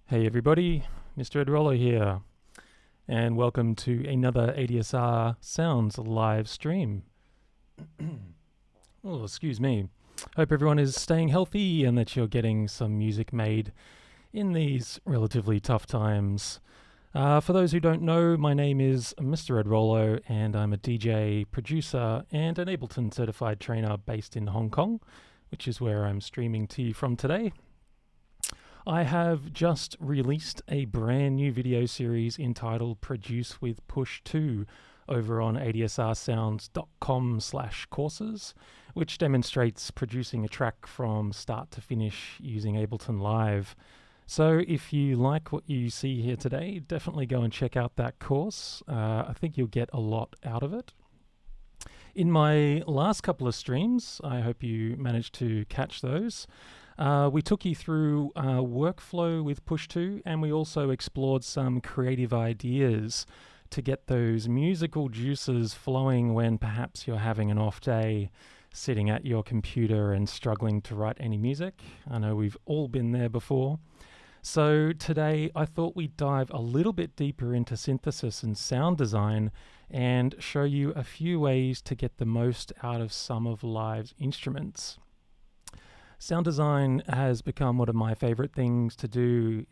Hey everybody, mredrollo here, and welcome to another ADSR Sounds live stream. Oh, excuse me. Hope everyone is staying healthy and that you're getting some music made in these relatively tough times. For those who don't know, my name is mredrollo, and I'm a DJ, producer, and an Ableton Certified Trainer based in Hong Kong, which is where I'm streaming to you from today. I have just released a brand new video series entitled Produce with PUSH2 over on adsrsounds.com/courses, which demonstrates producing a track from start to finish using Ableton Live. So if you like what you see here today, definitely go and check out that course. I think you'll get a lot out of it. In my last couple of streams, I hope you managed to catch those. We took you through workflow with PUSH2, and we also explored some creative ideas to get those musical juices flowing when perhaps you're having an off day, sitting at your computer and struggling to write any music. I know we've all been there before. So today I thought we'd dive a little bit deeper into synthesis and sound design and show you a few ways to get the most out of some of Live's instruments. Sound design has become one of my favorite things to do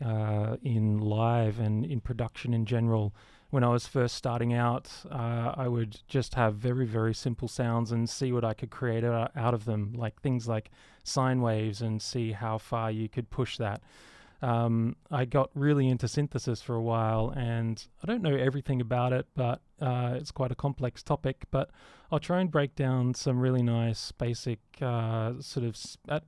in Live and in production in general. When I was first starting out, I would just have very, very simple sounds and see what I could create out of them, like things like sine waves, and see how far you could push that. I got really into synthesis for a while, and I don't know everything about it, but it's quite a complex topic. But I'll try and break down some really nice, basic,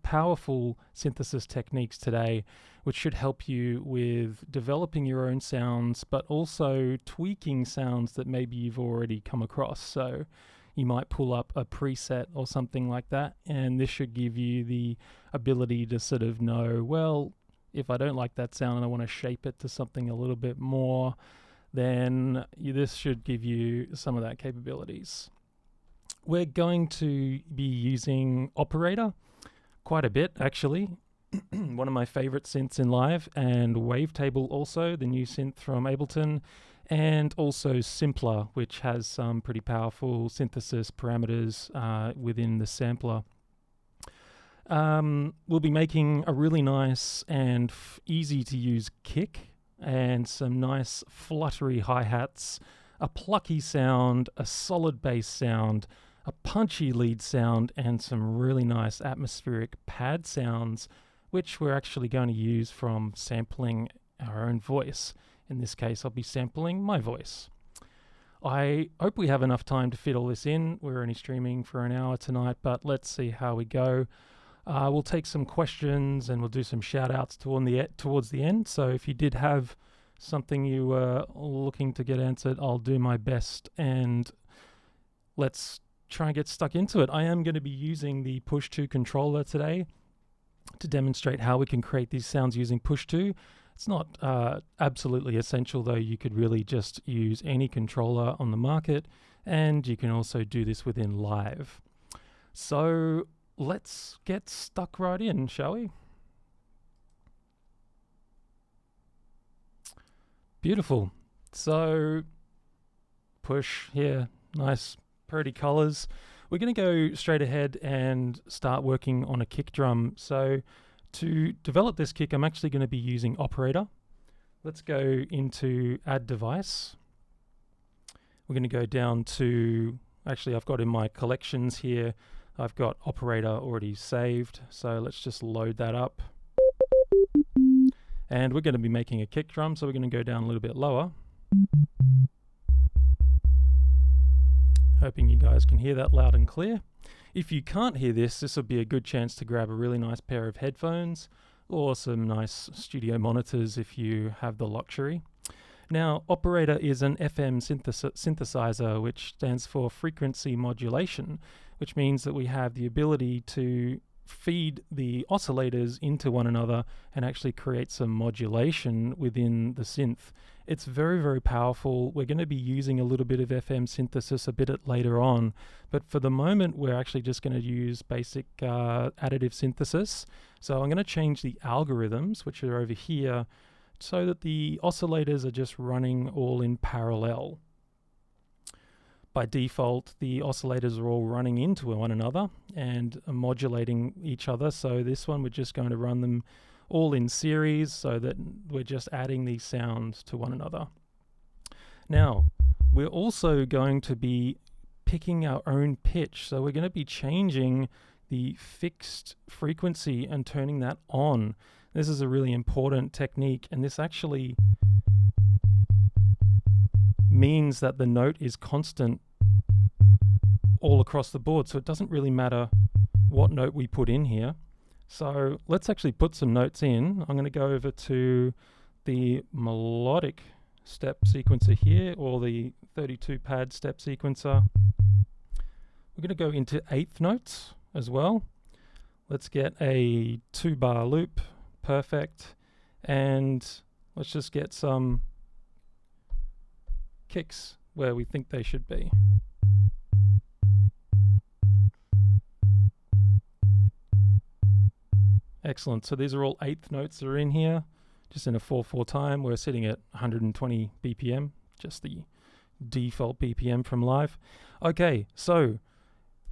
powerful synthesis techniques today, which should help you with developing your own sounds, but also tweaking sounds that maybe you've already come across. So you might pull up a preset or something like that, and this should give you the ability to sort of know, well, if I don't like that sound and I want to shape it to something a little bit more, then this should give you some of that capabilities. We're going to be using Operator quite a bit, actually. One of my favorite synths in Live, and Wavetable also, the new synth from Ableton, and also Simpler, which has some pretty powerful synthesis parameters within the sampler. We'll be making a really nice and easy to use kick and some nice fluttery hi-hats, a plucky sound, a solid bass sound, a punchy lead sound, and some really nice atmospheric pad sounds, which we're actually going to use from sampling our own voice. In this case, I'll be sampling my voice. I hope we have enough time to fit all this in. We're only streaming for an hour tonight, but let's see how we go. We'll take some questions and we'll do some shout outs towards the end. So if you did have something you were looking to get answered, I'll do my best, and let's try and get stuck into it. I am going to be using the PUSH2 controller today to demonstrate how we can create these sounds using PUSH2. It's not absolutely essential, though. You could really just use any controller on the market, and you can also do this within Live. So let's get stuck right in, shall we? Beautiful. So push here, nice pretty colors. We're going to go straight ahead and start working on a kick drum. So to develop this kick, I'm actually going to be using Operator. Let's go into Add Device. We're going to go down to, actually I've got in my collections here, I've got Operator already saved, so let's just load that up. And we're going to be making a kick drum, so we're going to go down a little bit lower. Hoping you guys can hear that loud and clear. If you can't hear this, this will be a good chance to grab a really nice pair of headphones or some nice studio monitors if you have the luxury. Now, Operator is an FM synthesizer, which stands for frequency modulation, which means that we have the ability to feed the oscillators into one another and actually create some modulation within the synth. It's very, very powerful. We're going to be using a little bit of FM synthesis a bit later on, but for the moment we're actually just going to use basic additive synthesis. So I'm going to change the algorithms, which are over here, so that the oscillators are just running all in parallel. By default, the oscillators are all running into one another and modulating each other. So this one, we're just going to run them all in series so that we're just adding these sounds to one another. Now, we're also going to be picking our own pitch. So we're going to be changing the fixed frequency and turning that on. This is a really important technique, and this actually means that the note is constant all across the board, so it doesn't really matter what note we put in here. So let's actually put some notes in. I'm going to go over to the melodic step sequencer here, or the 32 pad step sequencer. We're going to go into eighth notes as well. Let's get a 2-bar loop, perfect, and let's just get some kicks where we think they should be. Excellent. So these are all eighth notes that are in here, just in a 4/4 time. We're sitting at 120 BPM, just the default BPM from live. Okay, so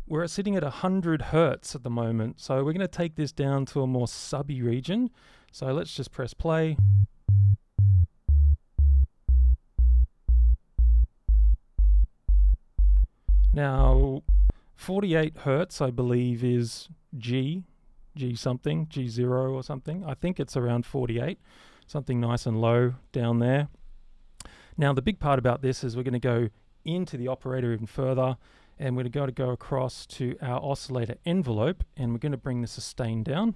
we're sitting at 100 Hertz at the moment. So we're going to take this down to a more subby region. So let's just press play. Now, 48 Hertz, I believe, is G something, G0 or something. I think it's around 48, something nice and low down there. Now, the big part about this is we're going to go into the operator even further, and we're going to go across to our oscillator envelope, and we're going to bring the sustain down.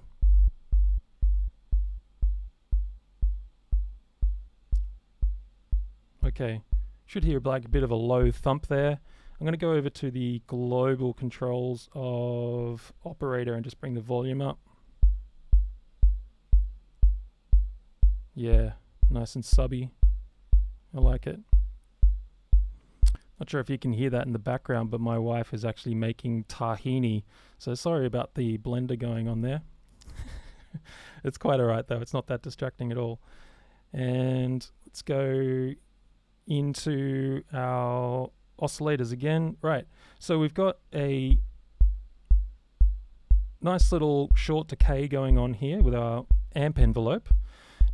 Okay, should hear like a bit of a low thump there. I'm going to go over to the global controls of operator and just bring the volume up. Yeah, nice and subby. I like it. Not sure if you can hear that in the background, but my wife is actually making tahini. So sorry about the blender going on there. It's quite alright though, it's not that distracting at all. And let's go into our oscillators again. Right, so we've got a nice little short decay going on here with our amp envelope.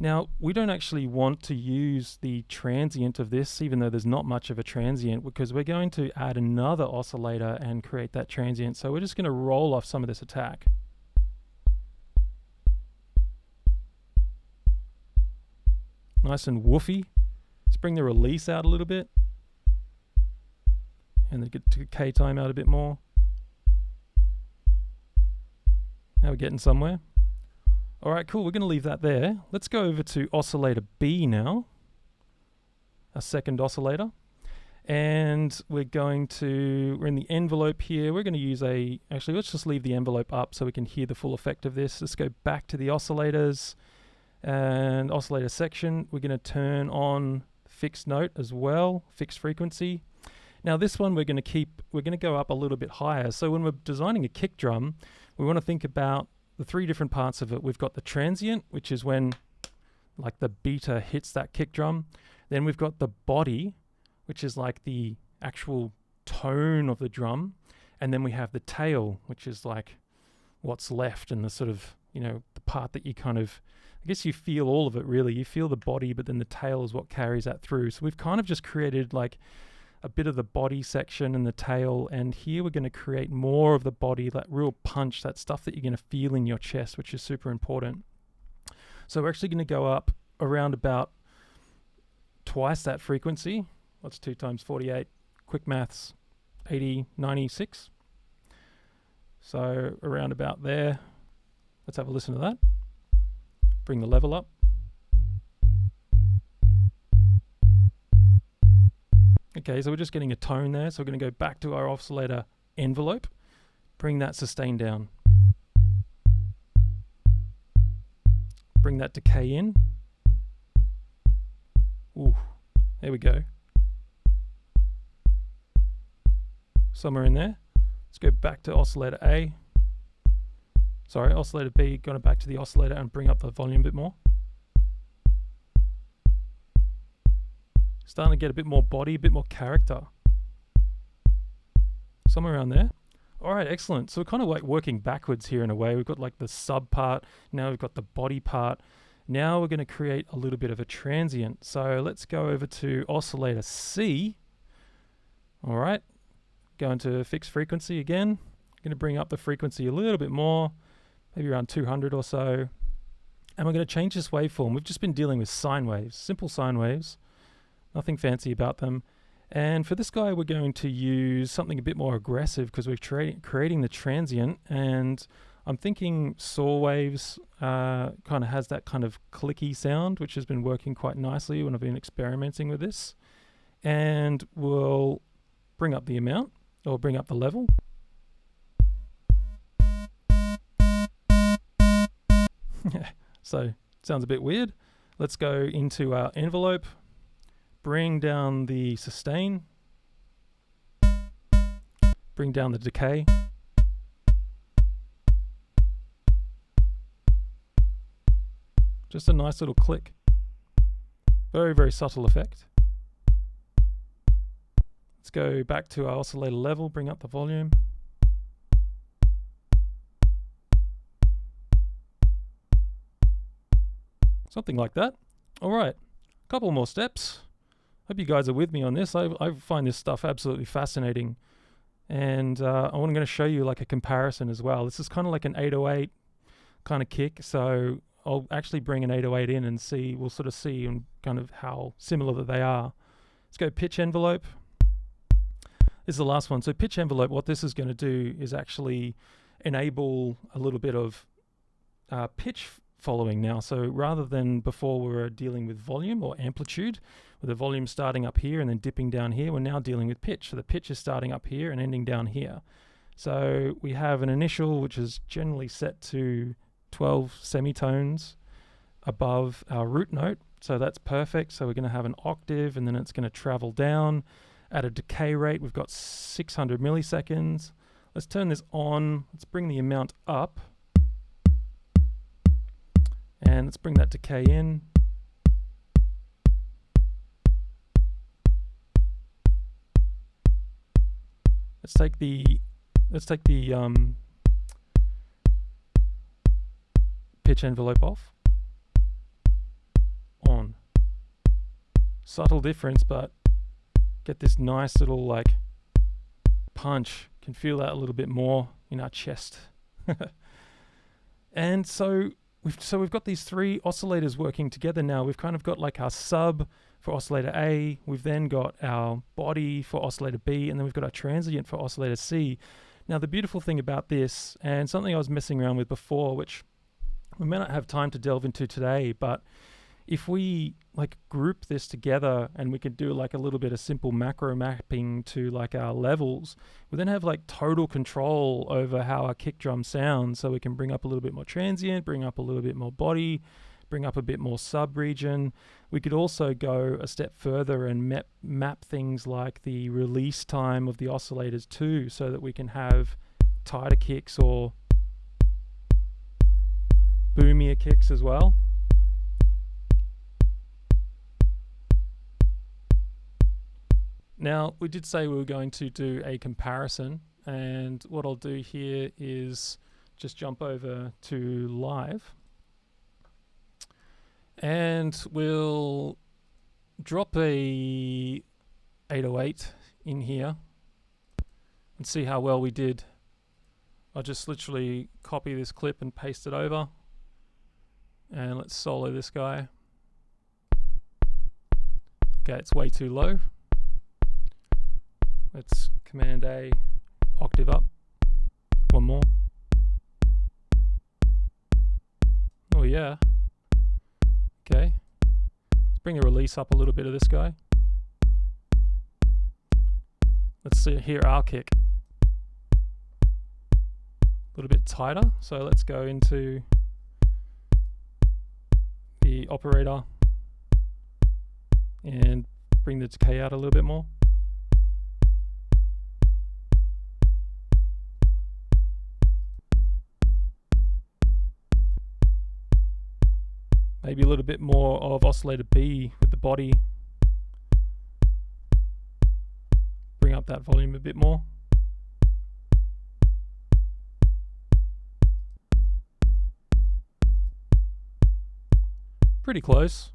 Now, we don't actually want to use the transient of this, even though there's not much of a transient, because we're going to add another oscillator and create that transient. So we're just going to roll off some of this attack. Nice and woofy. Let's bring the release out a little bit. And the decay time out a bit more. Now we're getting somewhere. All right, cool. We're going to leave that there. Let's go over to oscillator B now, a second oscillator. And we're in the envelope here. We're going to use actually, let's just leave the envelope up so we can hear the full effect of this. Let's go back to the oscillators and oscillator section. We're going to turn on fixed note as well, fixed frequency. Now this one we're going to go up a little bit higher. So when we're designing a kick drum, we want to think about the three different parts of it. We've got the transient, which is when like the beater hits that kick drum. Then we've got the body, which is like the actual tone of the drum. And then we have the tail, which is like what's left and the sort of, the part that you kind of, I guess you feel all of it really. You feel the body, but then the tail is what carries that through. So we've kind of just created like a bit of the body section and the tail, and here we're going to create more of the body, that real punch, that stuff that you're going to feel in your chest, which is super important. So we're actually going to go up around about twice that frequency. What's 2 times 48? Quick maths, 80, 96. So around about there. Let's have a listen to that. Bring the level up. Okay, so we're just getting a tone there. So we're going to go back to our oscillator envelope, bring that sustain down. Bring that decay in. Ooh, there we go. Somewhere in there. Let's go back to oscillator A. Sorry, oscillator B, going back to the oscillator and bring up the volume a bit more. starting to get a bit more body, a bit more character. Somewhere around there. All right, excellent. So we're kind of like working backwards here in a way. We've got like the sub part. Now we've got the body part. Now we're going to create a little bit of a transient. So let's go over to oscillator C. All right. Go into fixed frequency again. Going to bring up the frequency a little bit more, maybe around 200 or so. And we're going to change this waveform. We've just been dealing with sine waves, simple sine waves, nothing fancy about them. And for this guy, we're going to use something a bit more aggressive because we're creating the transient. And I'm thinking saw waves kind of has that kind of clicky sound, which has been working quite nicely when I've been experimenting with this. And we'll bring up the amount, or bring up the level. So sounds a bit weird. Let's go into our envelope, bring down the sustain, bring down the decay, just a nice little click. Very, very subtle effect. Let's go back to our oscillator level, bring up the volume. Something like that. All right, a couple more steps. Hope you guys are with me on this. I find this stuff absolutely fascinating. And I'm going to show you like a comparison as well. This is kind of like an 808 kind of kick. So I'll actually bring an 808 in and see, we'll sort of see and kind of how similar that they are. Let's go pitch envelope. This is the last one. So pitch envelope, what this is going to do is actually enable a little bit of pitch following now. So rather than before we were dealing with volume or amplitude, with the volume starting up here and then dipping down here, we're now dealing with pitch. So the pitch is starting up here and ending down here. So we have an initial which is generally set to 12 semitones above our root note. So that's perfect. So we're going to have an octave and then it's going to travel down at a decay rate. We've got 600 milliseconds. Let's turn this on. Let's bring the amount up. And let's bring that decay in. Let's take the pitch envelope off. On. Subtle difference, but get this nice little like punch. Can feel that a little bit more in our chest. And so we've got these three oscillators working together now. We've kind of got like our sub for oscillator A, we've then got our body for oscillator B, and then we've got our transient for oscillator C. Now the beautiful thing about this, and something I was messing around with before, which we may not have time to delve into today, but if we like group this together and we could do like a little bit of simple macro mapping to like our levels, we then have like total control over how our kick drum sounds. So we can bring up a little bit more transient, bring up a little bit more body, bring up a bit more sub region. We could also go a step further and map things like the release time of the oscillators too, so that we can have tighter kicks or boomier kicks as well. Now, we did say we were going to do a comparison, and what I'll do here is just jump over to live, and we'll drop a 808 in here and see how well we did. I'll just literally copy this clip and paste it over, and let's solo this guy. Okay, it's way too low. Let's Command A, octave up, one more. Oh yeah. Okay. Let's bring the release up a little bit of this guy. Let's hear our kick. A little bit tighter, so let's go into the operator and bring the decay out a little bit more. Maybe a little bit more of oscillator B with the body. that volume a bit more. Pretty close.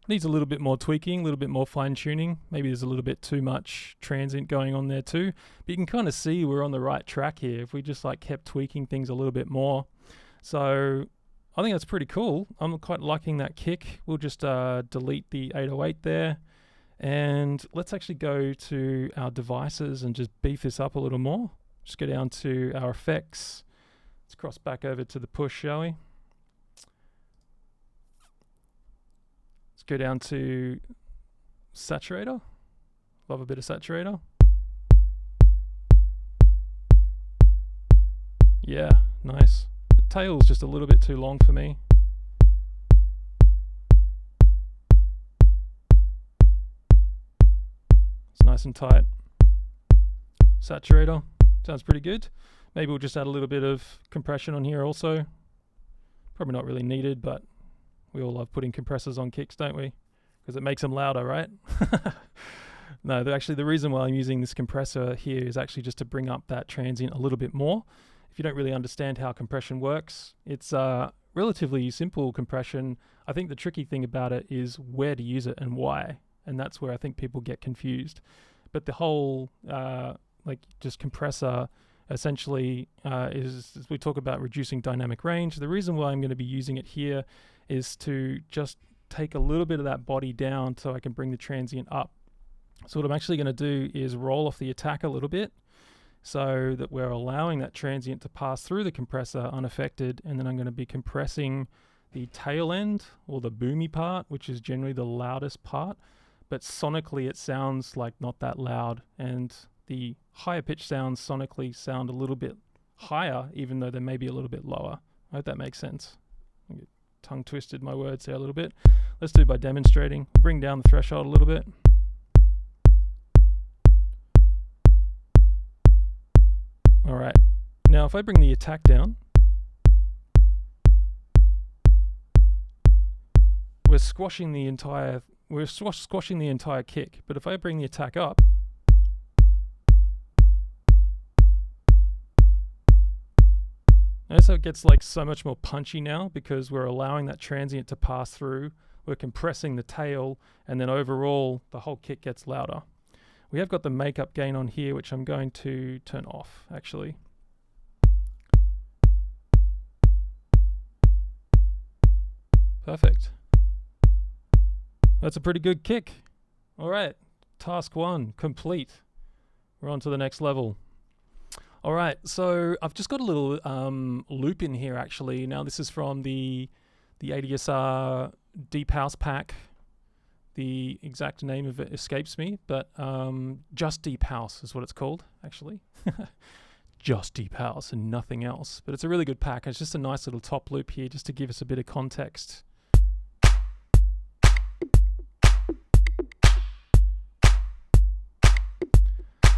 Needs a little bit more tweaking, a little bit more fine tuning. Maybe there's a little bit too much transient going on there too. But you can kind of see we're on the right track here if we just like kept tweaking things a little bit more. So I think that's pretty cool. I'm quite liking that kick. We'll just delete the 808 there. And let's actually go to our devices and just beef this up a little more. Just go down to our effects. Let's cross back over to the push, shall we? Let's go down to saturator. Love a bit of saturator. Yeah, nice. The tail's just a little bit too long for me. It's nice and tight. Saturator. Sounds pretty good. Maybe we'll just add a little bit of compression on here also. Probably not really needed, but we all love putting compressors on kicks, don't we? Because it makes them louder, right? No, actually the reason why I'm using this compressor here is actually just to bring up that transient a little bit more. If you don't really understand how compression works, it's relatively simple compression. I think the tricky thing about it is where to use it and why. And that's where I think people get confused. But the whole like just compressor essentially is, as we talk about reducing dynamic range, the reason why I'm going to be using it here is to just take a little bit of that body down so I can bring the transient up. So what I'm actually going to do is roll off the attack a little bit so that we're allowing that transient to pass through the compressor unaffected, and then I'm going to be compressing the tail end or the boomy part, which is generally the loudest part, but sonically it sounds like not that loud, and the higher pitch sounds sonically sound a little bit higher even though they may be a little bit lower. I hope that makes sense. Tongue twisted my words there a little bit. Let's do it by demonstrating. Bring down the threshold a little bit. All right. Now if I bring the attack down, we're squashing the entire kick. But if I bring the attack up, notice how it gets like so much more punchy now because we're allowing that transient to pass through. We're compressing the tail, and then overall the whole kick gets louder. We have got the makeup gain on here, which I'm going to turn off actually. Perfect. That's a pretty good kick. All right, task 1 complete. We're on to the next level. All right, so I've just got a little loop in here actually. Now this is from the ADSR Deep House pack. The exact name of it escapes me, but just Deep House is what it's called actually. Just Deep House and nothing else. But it's a really good pack. It's just a nice little top loop here just to give us a bit of context.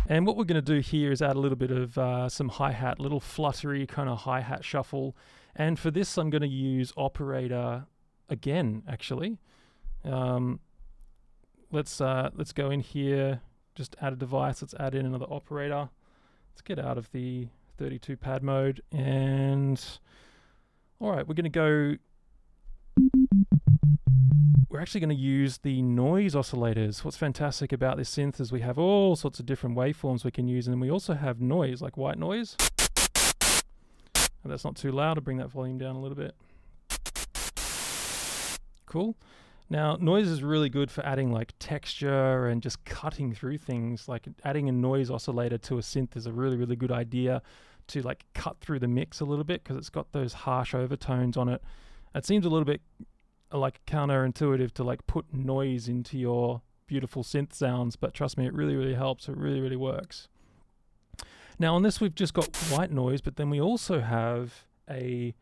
And what we're going to do here is add a little bit of some hi-hat, little fluttery kind of hi-hat shuffle. And for this, I'm going to use operator again, actually. Let's go in here, just add a device. Let's add in another operator. Let's get out of the 32 pad mode. And all right, we're going to go. We're actually going to use the noise oscillators. What's fantastic about this synth is we have all sorts of different waveforms we can use, and then we also have noise, like white noise. And that's not too loud. I'll bring that volume down a little bit. Cool. Now, noise is really good for adding like texture and just cutting through things. Like adding a noise oscillator to a synth is a really, really good idea to like cut through the mix a little bit because it's got those harsh overtones on it. It seems a little bit like counterintuitive to like put noise into your beautiful synth sounds, but trust me, it really, really helps. It really, really works. Now on this, we've just got white noise, but then we also have a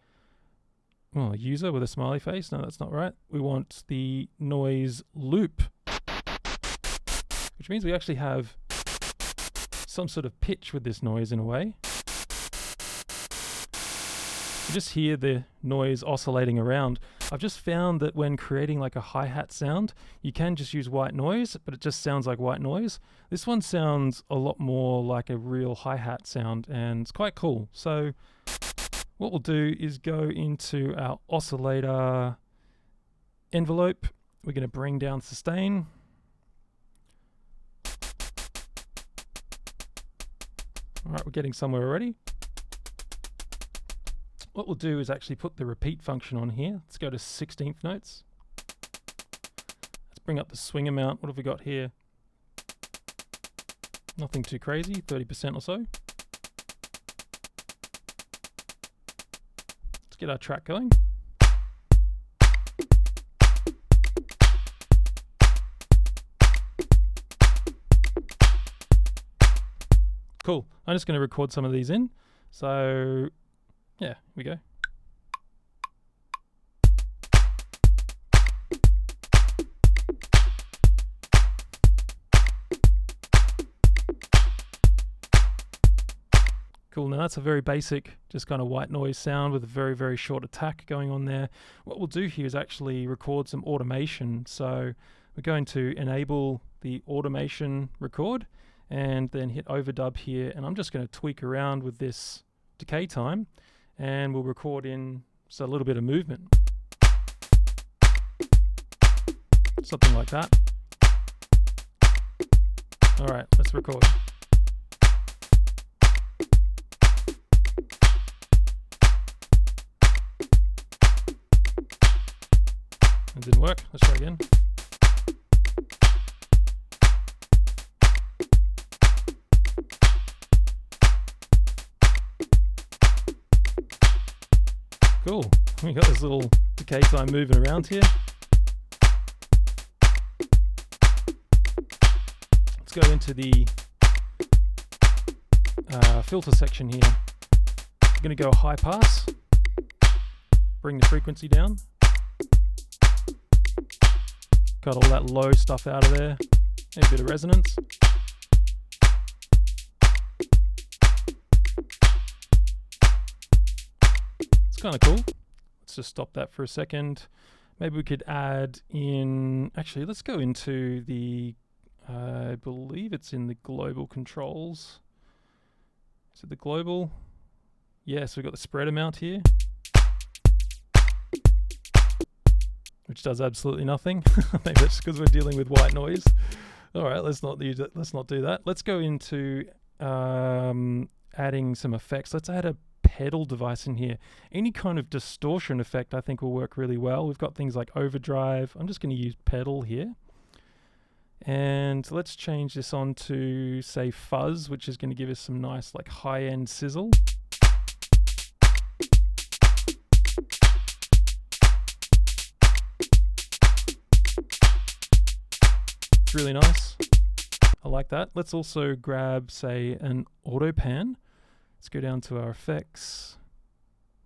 user with a smiley face. No, that's not right. We want the noise loop, which means we actually have some sort of pitch with this noise in a way. You just hear the noise oscillating around. I've just found that when creating like a hi-hat sound, you can just use white noise, but it just sounds like white noise. This one sounds a lot more like a real hi-hat sound, and it's quite cool. So what we'll do is go into our oscillator envelope. We're going to bring down sustain. All right, we're getting somewhere already. What we'll do is actually put the repeat function on here. Let's go to 16th notes. Let's bring up the swing amount. What have we got here? Nothing too crazy, 30% or so. Let's get our track going. Cool. I'm just going to record some of these in. So yeah, here we go. Cool, now that's a very basic, just kind of white noise sound with a very, very short attack going on there. What we'll do here is actually record some automation. So we're going to enable the automation record and then hit overdub here. And I'm just going to tweak around with this decay time. And we'll record in just a little bit of movement. Something like that. All right, let's record. It didn't work. Let's try again. Cool. We got this little decay time moving around here. Let's go into the filter section here. I'm going to go high pass. Bring the frequency down. Got all that low stuff out of there. Maybe a bit of resonance. It's kind of cool. Let's just stop that for a second. Maybe we could add in, actually let's go into the, I believe it's in the global controls. Is it the global? Yes, we've got the spread amount here, which does absolutely nothing. Maybe that's because we're dealing with white noise. All right, let's not use it. Let's not do that. Let's go into adding some effects. Let's add a pedal device in here. Any kind of distortion effect I think will work really well. We've got things like overdrive. I'm just going to use pedal here. And let's change this on to, say, fuzz, which is going to give us some nice like high-end sizzle. It's really nice. I like that. Let's also grab, say, an auto pan. Let's go down to our effects.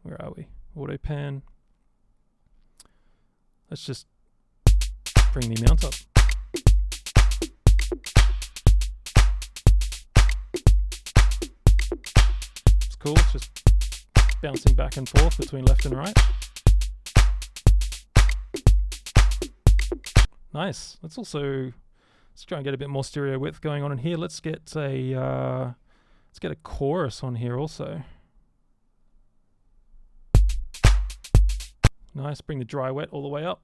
Where are we? Auto pan. Let's just bring the amount up. It's cool. It's just bouncing back and forth between left and right. Nice. Let's try and get a bit more stereo width going on in here. Let's get a chorus on here also. Nice. Bring the dry wet all the way up.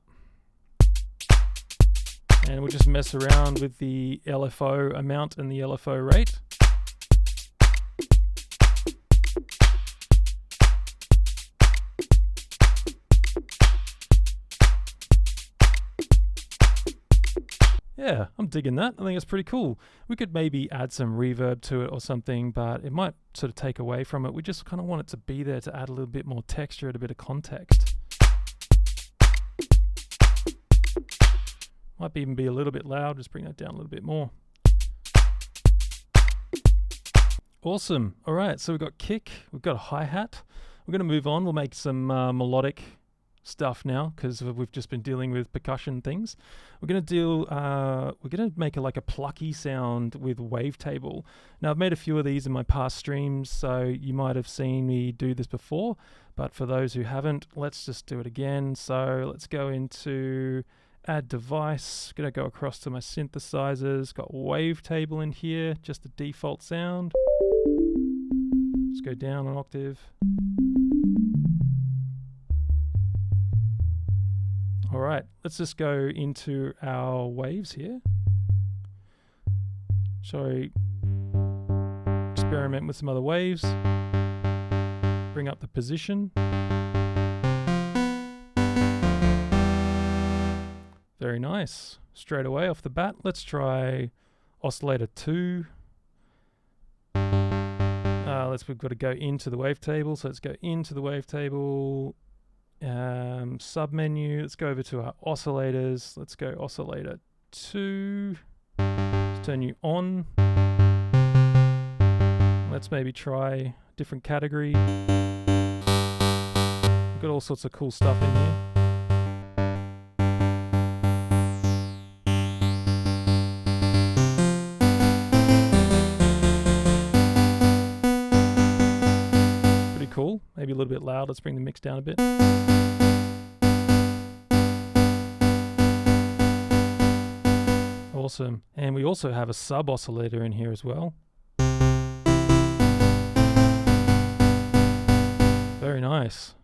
And we'll just mess around with the LFO amount and the LFO rate. Yeah, I'm digging that. I think it's pretty cool. We could maybe add some reverb to it or something, but it might sort of take away from it. We just kind of want it to be there to add a little bit more texture and a bit of context. Might even be a little bit loud. Just bring that down a little bit more. Awesome. All right, so we've got kick. We've got a hi-hat. We're going to move on. We'll make some melodic stuff now because we've just been dealing with percussion things. We're going to make like a plucky sound with wavetable. Now I've made a few of these in my past streams, so you might have seen me do this before, but for those who haven't, let's just do it again. So let's go into add device, going to go across to my synthesizers, got wavetable in here, just the default sound. Let's go down an octave. All right, let's just go into our waves here. Sorry, experiment with some other waves. Bring up the position. Very nice. Straight away off the bat, let's try oscillator 2. We've got to go into the wavetable, so let's go into the wavetable. Submenu, let's go over to our oscillators. Let's go oscillator 2. Let's turn you on. Let's maybe try a different category. We've got all sorts of cool stuff in here. Cool. Maybe a little bit loud. Let's bring the mix down a bit. Awesome. And we also have a sub oscillator in here as well. Very nice.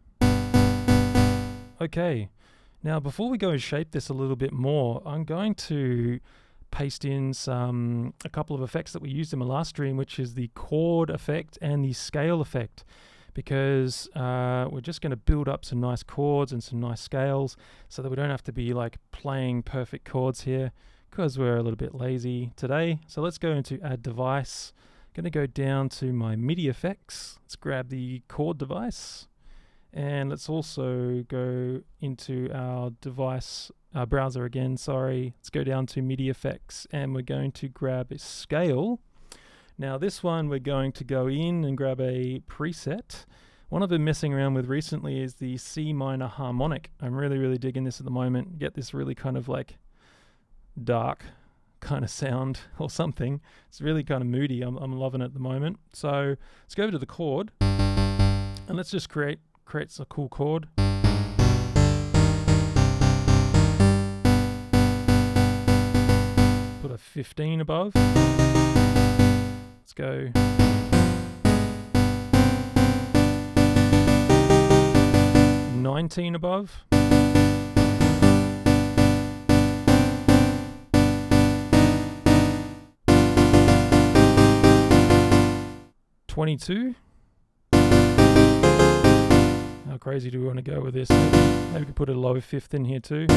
Okay. Now before we go and shape this a little bit more, I'm going to paste in a couple of effects that we used in my last stream, which is the chord effect and the scale effect. Because we're just going to build up some nice chords and some nice scales so that we don't have to be like playing perfect chords here because we're a little bit lazy today. So let's go into add device. Going to go down to my MIDI effects. Let's grab the chord device and let's also go into our device browser again. Sorry, let's go down to MIDI effects and we're going to grab a scale. Now this one we're going to go in and grab a preset. One I've been messing around with recently is the C minor harmonic. I'm really digging this at the moment. Get this really kind of like dark kind of sound or something. It's really kind of moody. I'm loving it at the moment. So let's go over to the chord and let's just create a cool chord. Put a 15 above. Let's go. $19 above. $22. How crazy do we want to go with this? Maybe we could put a low fifth in here too.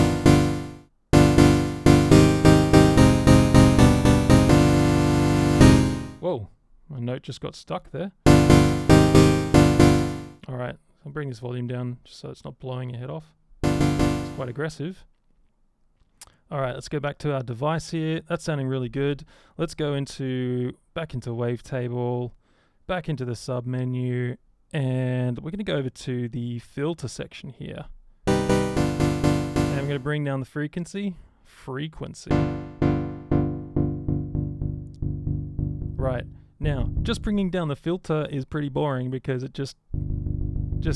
Whoa, my note just got stuck there. All right, I'll bring this volume down just so it's not blowing your head off. It's quite aggressive. All right, let's go back to our device here. That's sounding really good. Let's go back into wavetable, back into the sub menu, and we're going to go over to the filter section here. And I'm going to bring down the frequency. Right, now, just bringing down the filter is pretty boring because it just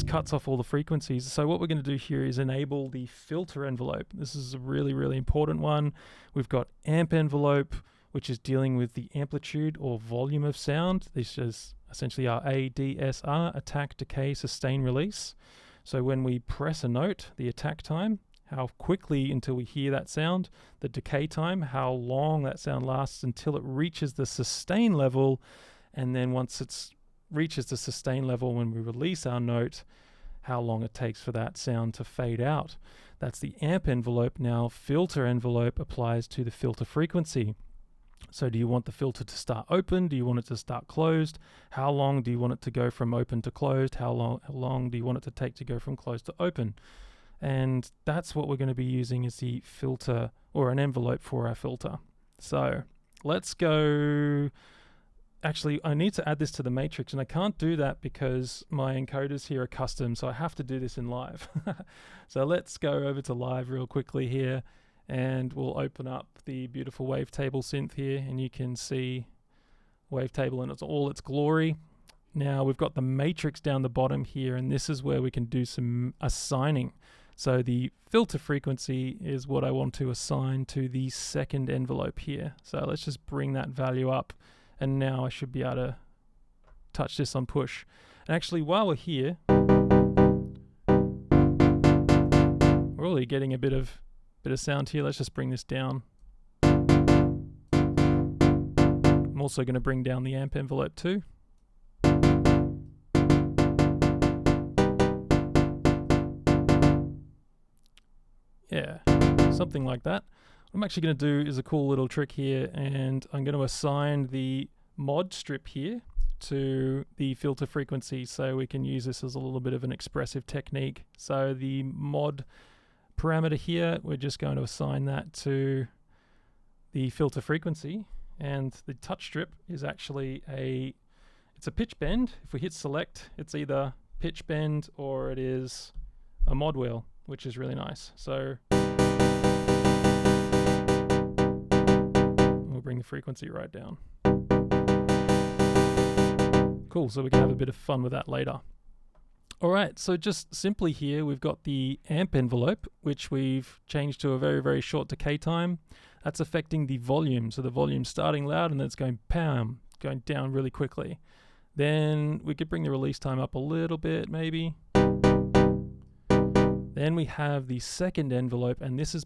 cuts off all the frequencies. So what we're going to do here is enable the filter envelope. This is a really important one. We've got amp envelope, which is dealing with the amplitude or volume of sound. This is essentially our ADSR, attack, decay, sustain, release. So when we press a note, the attack time, how quickly until we hear that sound, the decay time, how long that sound lasts until it reaches the sustain level, and then once it reaches the sustain level when we release our note, how long it takes for that sound to fade out. That's the amp envelope. Now filter envelope applies to the filter frequency. So do you want the filter to start open? Do you want it to start closed? How long do you want it to go from open to closed? How long do you want it to take to go from closed to open? And that's what we're going to be using as the filter or an envelope for our filter. So let's go actually, I need to add this to the matrix, and I can't do that because my encoders here are custom, so I have to do this in live. So let's go over to live real quickly here, and we'll open up the beautiful wavetable synth here, and you can see wavetable in all its glory. Now we've got the matrix down the bottom here, and this is where we can do some assigning. So the filter frequency is what I want to assign to the second envelope here. So let's just bring that value up, and now I should be able to touch this on push. And actually, while we're here, we're already getting a bit of sound here. Let's just bring this down. I'm also going to bring down the amp envelope too. Yeah, something like that. What I'm actually going to do is a cool little trick here, and I'm going to assign the mod strip here to the filter frequency, so we can use this as a little bit of an expressive technique. So the mod parameter here, we're just going to assign that to the filter frequency, and the touch strip is actually it's a pitch bend. If we hit select, it's either pitch bend or it is a mod wheel, which is really nice. So we'll bring the frequency right down. Cool, so we can have a bit of fun with that later. All right, so just simply here, we've got the amp envelope, which we've changed to a very, very short decay time. That's affecting the volume. So the volume's starting loud and then it's going pam, going down really quickly. Then we could bring the release time up a little bit, maybe. Then we have the second envelope, and this is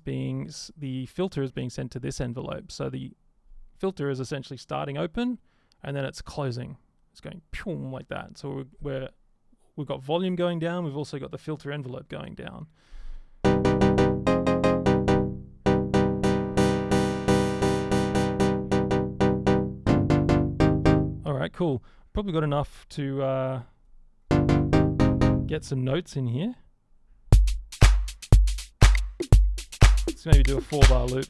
the filter is being sent to this envelope. So the filter is essentially starting open, and then it's closing. It's going boom like that. So we've got volume going down. We've also got the filter envelope going down. All right, cool. Probably got enough to get some notes in here. Let's maybe do a 4-bar loop.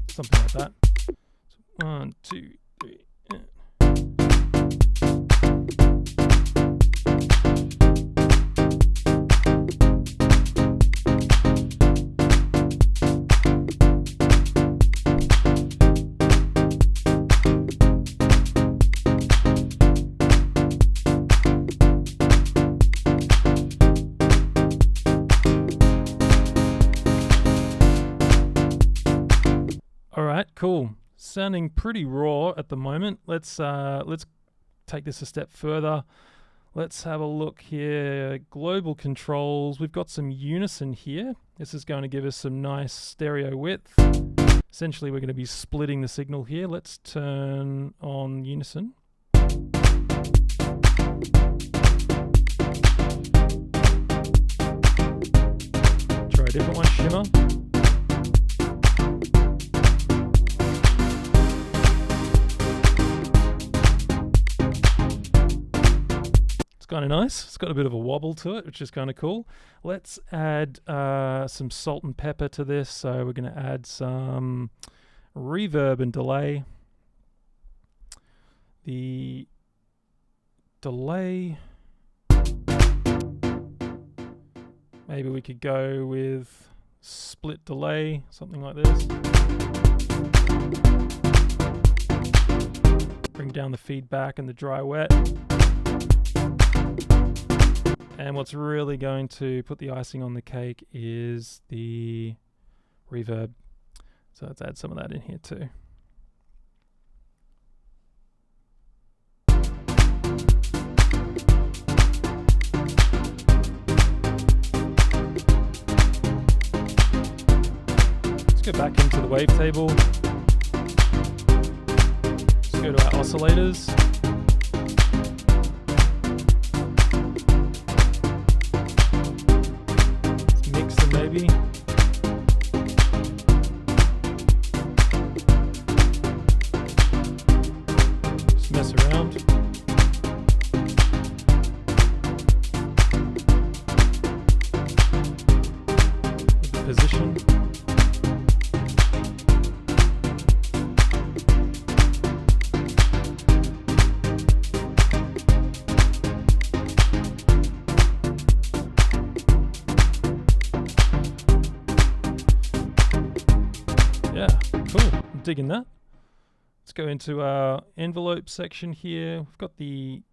Something like that. So 1, 2, 3. Cool. Sounding pretty raw at the moment. Let's take this a step further. Let's have a look here. Global controls. We've got some unison here. This is going to give us some nice stereo width. Essentially, we're going to be splitting the signal here. Let's turn on unison. Try a different one, shimmer. It's kind of nice. It's got a bit of a wobble to it, which is kind of cool. Let's add some salt and pepper to this. So we're going to add some reverb and delay. The delay, maybe we could go with split delay, something like this. Bring down the feedback and the dry wet. And what's really going to put the icing on the cake is the reverb. So let's add some of that in here too. Let's go back into the wavetable. Let's go to our oscillators. Maybe. Just mess around. With the position. digging that. Let's go into our envelope section here. We've got the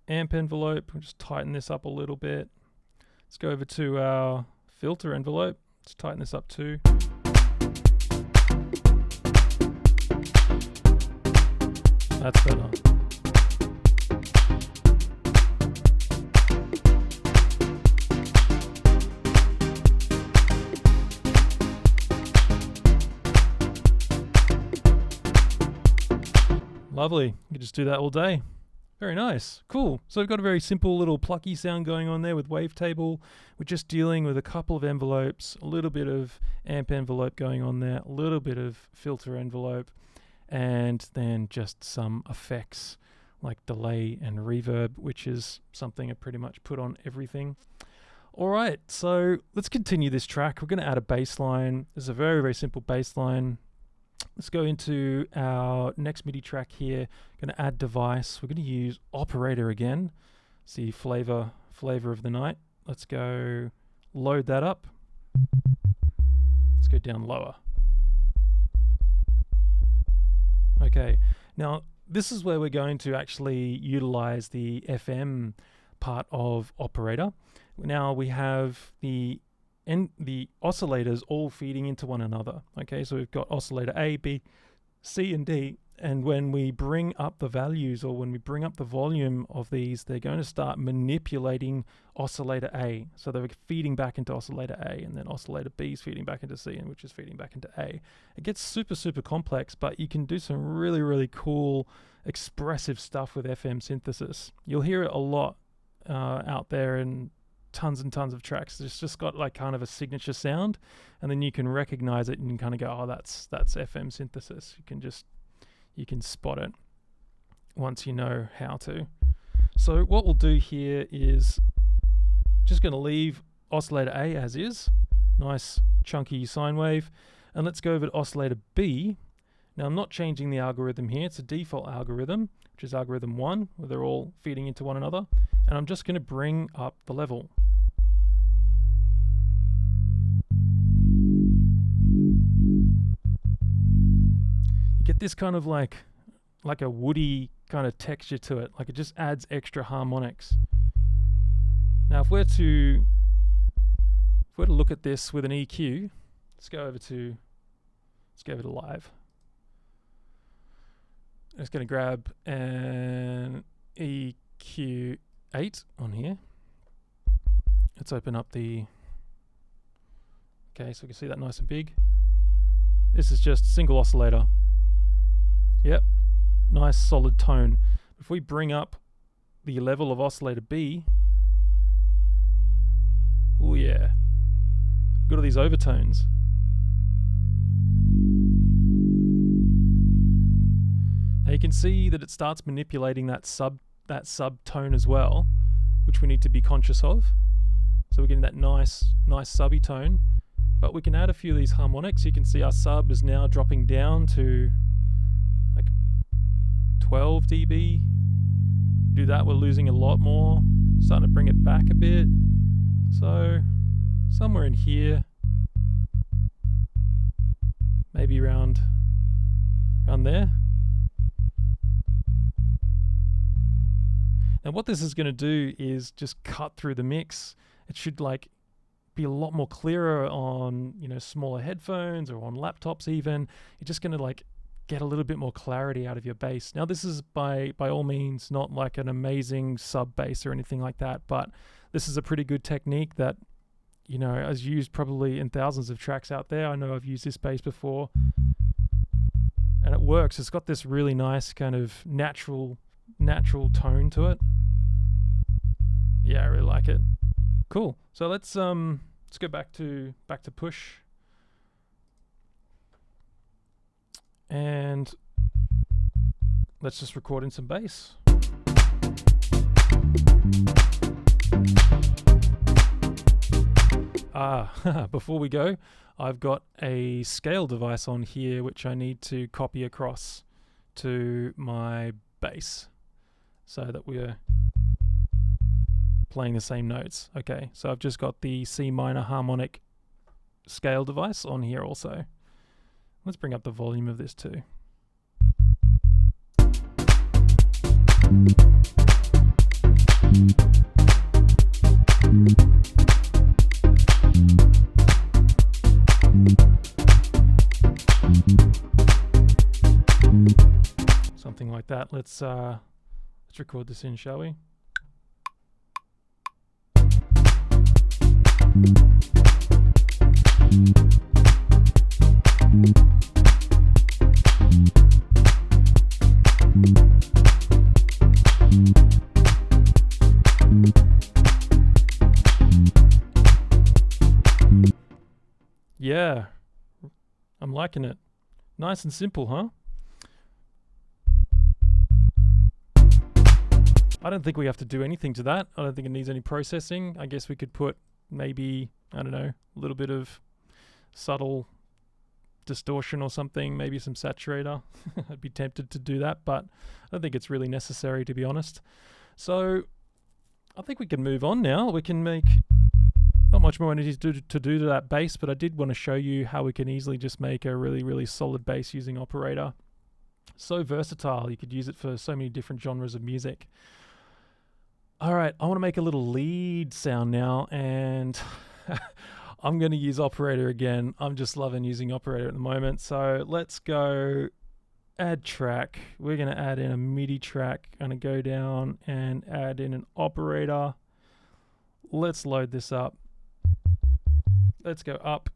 amp envelope. We'll just tighten this up a little bit. Let's go over to our filter envelope. Let's tighten this up too. That's better. Lovely. You can just do that all day. Very nice. Cool. So we've got a very simple little plucky sound going on there with wavetable. We're just dealing with a couple of envelopes, a little bit of amp envelope going on there, a little bit of filter envelope, and then just some effects like delay and reverb, which is something I pretty much put on everything. All right, so let's continue this track. We're going to add a bass line. This is a very, very simple bass line. Let's go into our next MIDI track here. Going to add device. We're going to use operator again. See flavor of the night. Let's go load that up. Let's go down lower. Okay, now this is where we're going to actually utilize the FM part of operator. Now we have the oscillators all feeding into one another. Okay, so we've got oscillator A, B, C, and D. And when we bring up the values, or when we bring up the volume of these, they're going to start manipulating oscillator A. So they're feeding back into oscillator A, and then oscillator B is feeding back into C, and which is feeding back into A. It gets super, super complex, but you can do some really, really cool, expressive stuff with FM synthesis. You'll hear it a lot out there in tons and tons of tracks. It's just got like kind of a signature sound, and then you can recognize it and you kind of go, oh, that's FM synthesis. You can spot it once you know how to. So what we'll do here is just going to leave oscillator A as is, nice chunky sine wave, and let's go over to oscillator B. Now I'm not changing the algorithm here. It's a default algorithm, which is algorithm 1, where they're all feeding into one another, and I'm just going to bring up the level. Get this kind of like a woody kind of texture to it, like it just adds extra harmonics. Now if we're to look at this with an EQ, let's go over to live. I'm just going to grab an EQ8 on here. Let's open up the, okay, so we can see that nice and big. This is just single oscillator. Yep, nice solid tone. If we bring up the level of oscillator B, oh yeah, got all these overtones. Now you can see that it starts manipulating that subtone as well, which we need to be conscious of. So we're getting that nice subby tone, but we can add a few of these harmonics. You can see our sub is now dropping down to like 12 dB. Do that, we're losing a lot more. Starting to bring it back a bit. So somewhere in here, maybe around there. Now what this is going to do is just cut through the mix. It should like be a lot more clearer on, you know, smaller headphones or on laptops even. You're just going to like get a little bit more clarity out of your bass. Now this is by all means not like an amazing sub bass or anything like that, but this is a pretty good technique that, you know, is used probably in thousands of tracks out there. I know I've used this bass before and it works. It's got this really nice kind of natural tone to it. Yeah, I really like it. Cool. So let's go back to push. And let's just record in some bass. Before we go, I've got a scale device on here which I need to copy across to my bass so that we're playing the same notes. Okay, so I've just got the C minor harmonic scale device on here also. Let's bring up the volume of this too. Something like that. Let's record this in, shall we? Yeah, I'm liking it. Nice and simple, huh? I don't think we have to do anything to that. I don't think it needs any processing. I guess we could put maybe, I don't know, a little bit of subtle distortion or something, maybe some saturator. I'd be tempted to do that, but I don't think it's really necessary, to be honest. So I think we can move on now. We can make not much more energy to do to that bass, but I did want to show you how we can easily just make a really, really solid bass using operator. So versatile. You could use it for so many different genres of music. All right, I want to make a little lead sound now, and I'm going to use operator again. I'm just loving using operator at the moment. So let's go add track. We're going to add in a MIDI track. I'm going to go down and add in an operator. Let's load this up. Let's go up.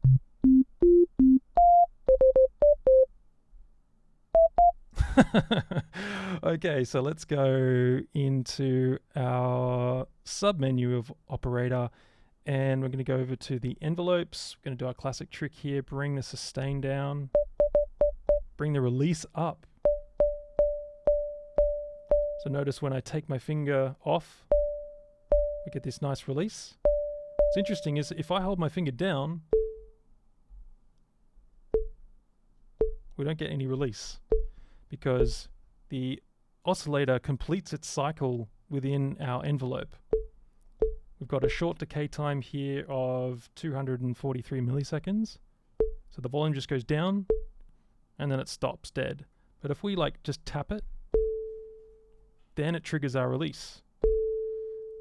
Okay, so let's go into our submenu of operator, and we're going to go over to the envelopes. We're going to do our classic trick here, bring the sustain down, bring the release up. So notice when I take my finger off, we get this nice release. What's interesting is if I hold my finger down, we don't get any release, because the oscillator completes its cycle within our envelope. We've got a short decay time here of 243 milliseconds. So the volume just goes down and then it stops dead. But if we just tap it, then it triggers our release,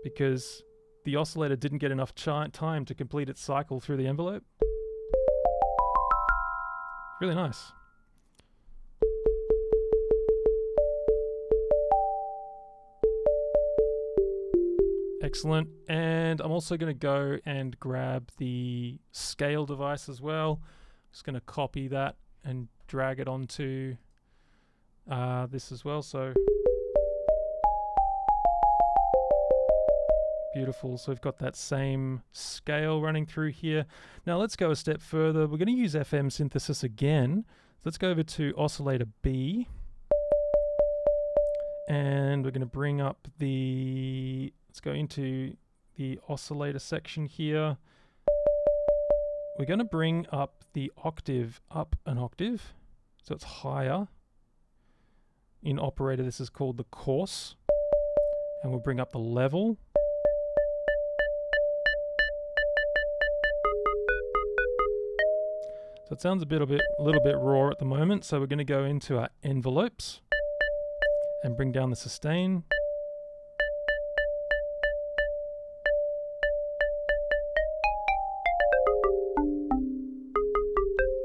because the oscillator didn't get enough time to complete its cycle through the envelope. Really nice. Excellent. And I'm also going to go and grab the scale device as well. Just going to copy that and drag it onto this as well. So beautiful. So we've got that same scale running through here. Now let's go a step further. We're going to use FM synthesis again. Let's go over to oscillator B. And we're going to bring up the... Let's go into the oscillator section here. We're going to bring up the octave up an octave, so it's higher. In operator, this is called the coarse. And we'll bring up the level. So it sounds a little bit raw at the moment, so we're going to go into our envelopes and bring down the sustain.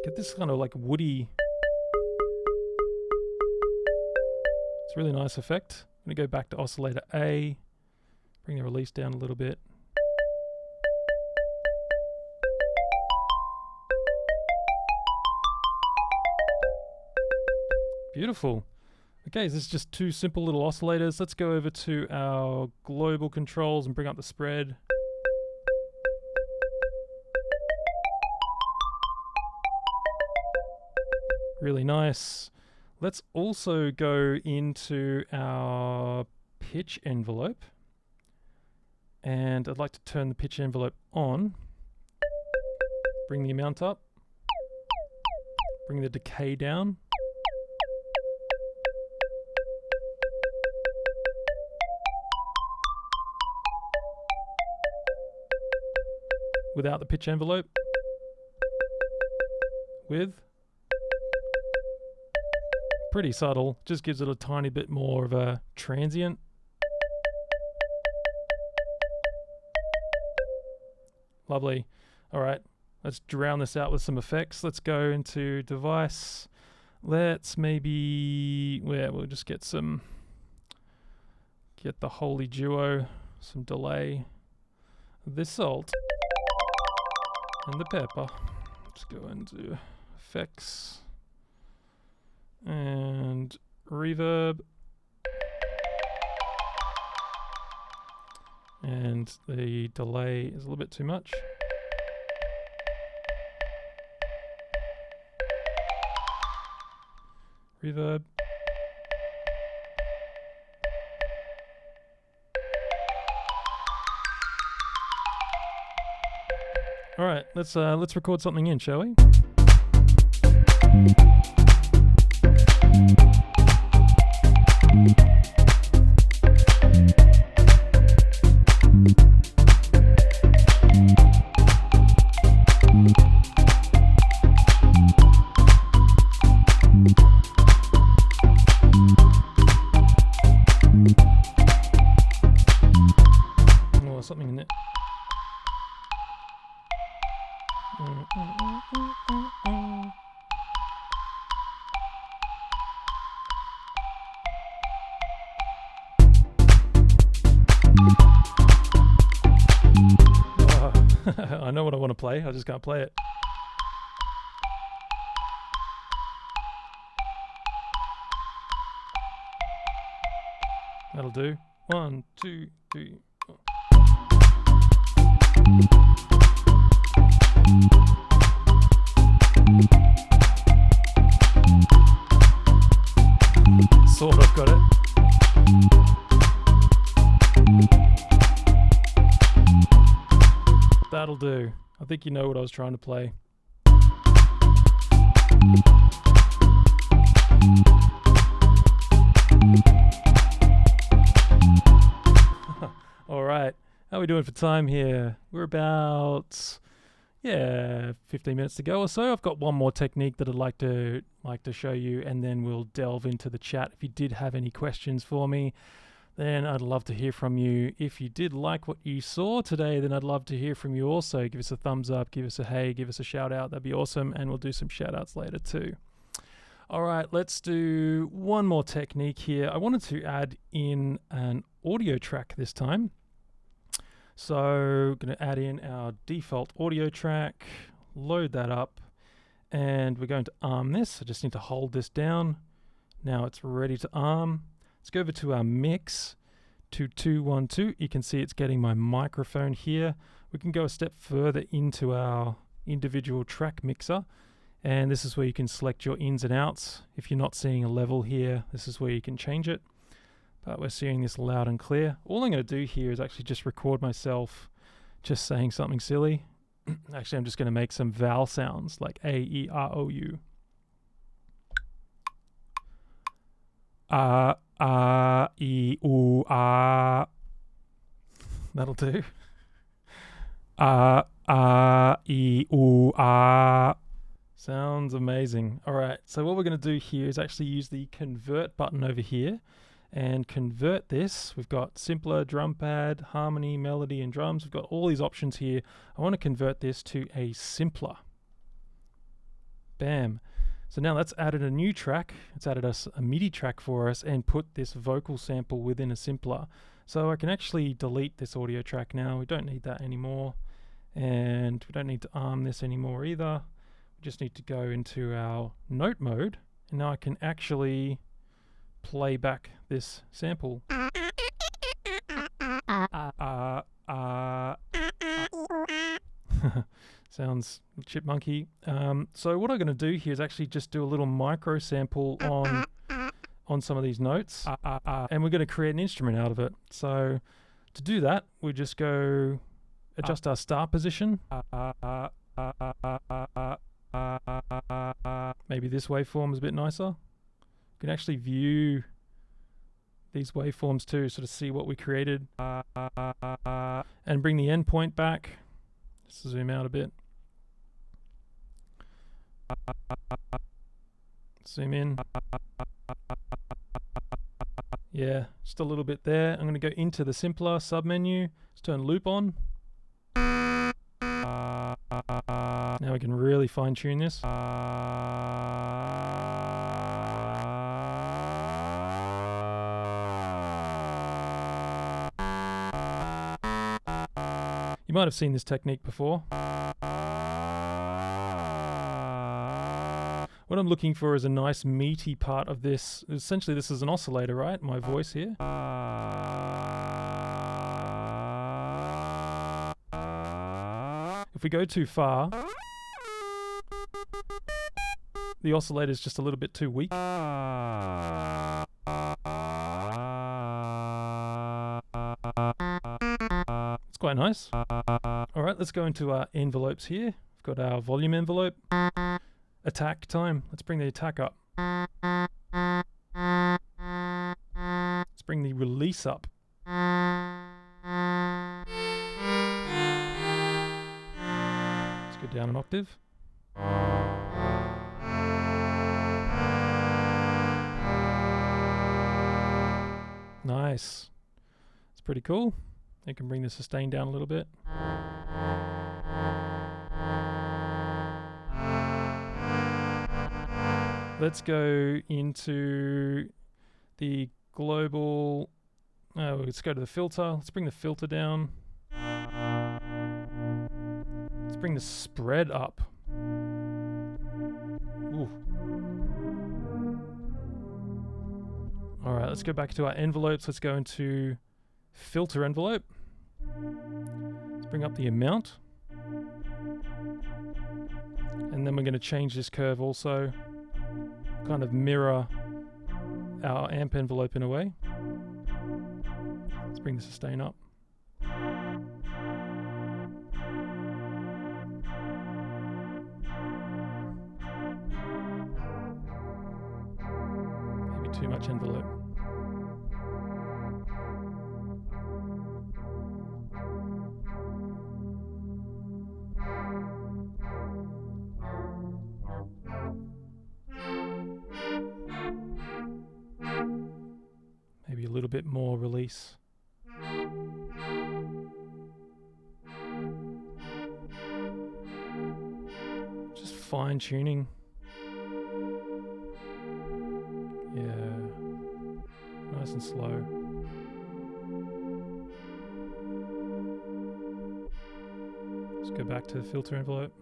Get this kind of woody. It's a really nice effect. I'm going to go back to oscillator A, bring the release down a little bit. Beautiful. Okay, so this is just two simple little oscillators. Let's go over to our global controls and bring up the spread. Really nice. Let's also go into our pitch envelope. And I'd like to turn the pitch envelope on. Bring the amount up. Bring the decay down. Without the pitch envelope. With. pretty subtle, just gives it a tiny bit more of a transient. Lovely. All right, let's drown this out with some effects. Let's go into device. Let's maybe, we'll just get the holy duo, some delay, this salt, and the pepper. Let's go into effects and reverb. And the delay is a little bit too much. Reverb. All right, let's record something in, shall we? Oh, something in there. I know what I want to play, I just can't play it. That'll do. 1, 2, 3, 4. Sort of got it. That'll do. I think you know what I was trying to play. All right. How are we doing for time here? We're about 15 minutes to go or so. I've got one more technique that I'd like to show you, and then we'll delve into the chat. If you did have any questions for me, then I'd love to hear from you. If you did like what you saw today, then I'd love to hear from you also. Give us a thumbs up, give us a hey, give us a shout out. That'd be awesome, and we'll do some shout outs later too. All right, let's do one more technique here. I wanted to add in an audio track this time. So I'm going to add in our default audio track, load that up, and we're going to arm this. I just need to hold this down. Now it's ready to arm. Let's go over to our mix, 2212. You can see it's getting my microphone here. We can go a step further into our individual track mixer, and this is where you can select your ins and outs. If you're not seeing a level here, this is where you can change it. But we're seeing this loud and clear. All I'm going to do here is actually just record myself just saying something silly. Actually, I'm just going to make some vowel sounds like A, E, R, O, U. E, U, A. That'll do. E, U, A. Sounds amazing. All right, so what we're going to do here is actually use the convert button over here and convert this. We've got simpler, drum pad, harmony, melody, and drums. We've got all these options here. I want to convert this to a simpler. Bam. So now that's added a new track. It's added us a MIDI track for us and put this vocal sample within a simpler. So I can actually delete this audio track now. We don't need that anymore. And we don't need to arm this anymore either. We just need to go into our note mode. And now I can actually play back this sample. Sounds chipmunky. So what I'm going to do here is actually just do a little micro sample on some of these notes, and we're going to create an instrument out of it. So to do that, we just go adjust our start position. Maybe this waveform is a bit nicer. You can actually view these waveforms too, sort of see what we created, and bring the endpoint back. Just zoom out a bit. Zoom in. Yeah, just a little bit there. I'm going to go into the simpler submenu. Let's turn loop on. Now we can really fine tune this. You might have seen this technique before. What I'm looking for is a nice meaty part of this. Essentially, this is an oscillator, right? My voice here. If we go too far, the oscillator is just a little bit too weak. It's quite nice. Alright, let's go into our envelopes here. We've got our volume envelope. Attack time. Let's bring the attack up. Let's bring the release up. Let's go down an octave. Nice. It's pretty cool. You can bring the sustain down a little bit. Let's go into the global. Let's go to the filter. Let's bring the filter down. Let's bring the spread up. Ooh. All right, let's go back to our envelopes. Let's go into filter envelope. Let's bring up the amount. And then we're going to change this curve also. Kind of mirror our amp envelope in a way. Let's bring the sustain up. Maybe too much envelope. Maybe a little bit more release. Just fine tuning. Yeah. Nice and slow. Let's go back to the filter envelope.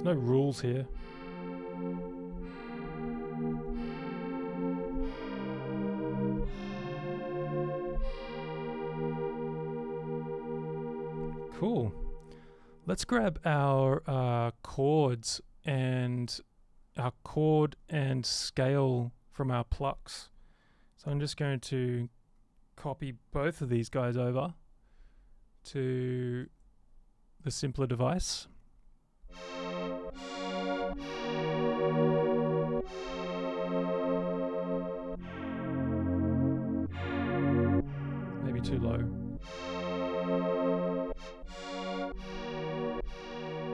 There's no rules here. Cool. Let's grab our chords and our chord and scale from our plucks. So I'm just going to copy both of these guys over to the simpler device. Maybe too low.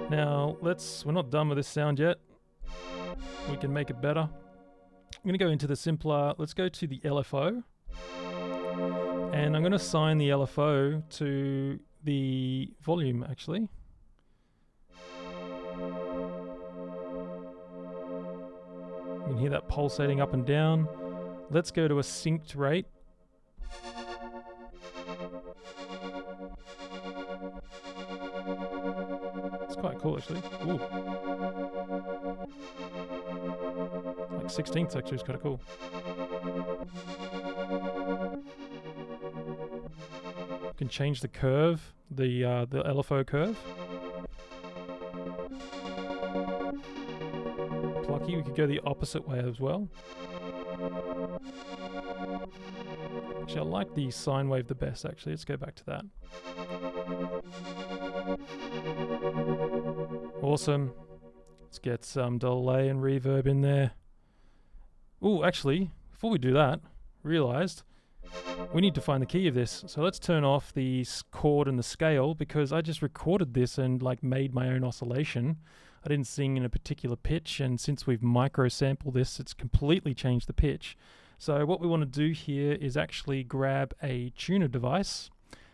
Now we're not done with this sound yet. We can make it better. I'm going to go into the simpler. Let's go to the LFO. And I'm going to assign the LFO to the volume actually. You can hear that pulsating up and down. Let's go to a synced rate. It's quite cool actually. Ooh. Like 16th actually is kind of cool. You can change the curve, the LFO curve. Plucky, we could go the opposite way as well. Actually, I like the sine wave the best actually. Let's go back to that. Awesome. Let's get some delay and reverb in there. Ooh, actually, before we do that, realized we need to find the key of this. So let's turn off the chord and the scale, because I just recorded this and like made my own oscillation. I didn't sing in a particular pitch, and since we've micro sampled this, it's completely changed the pitch. So what we want to do here is actually grab a tuner device.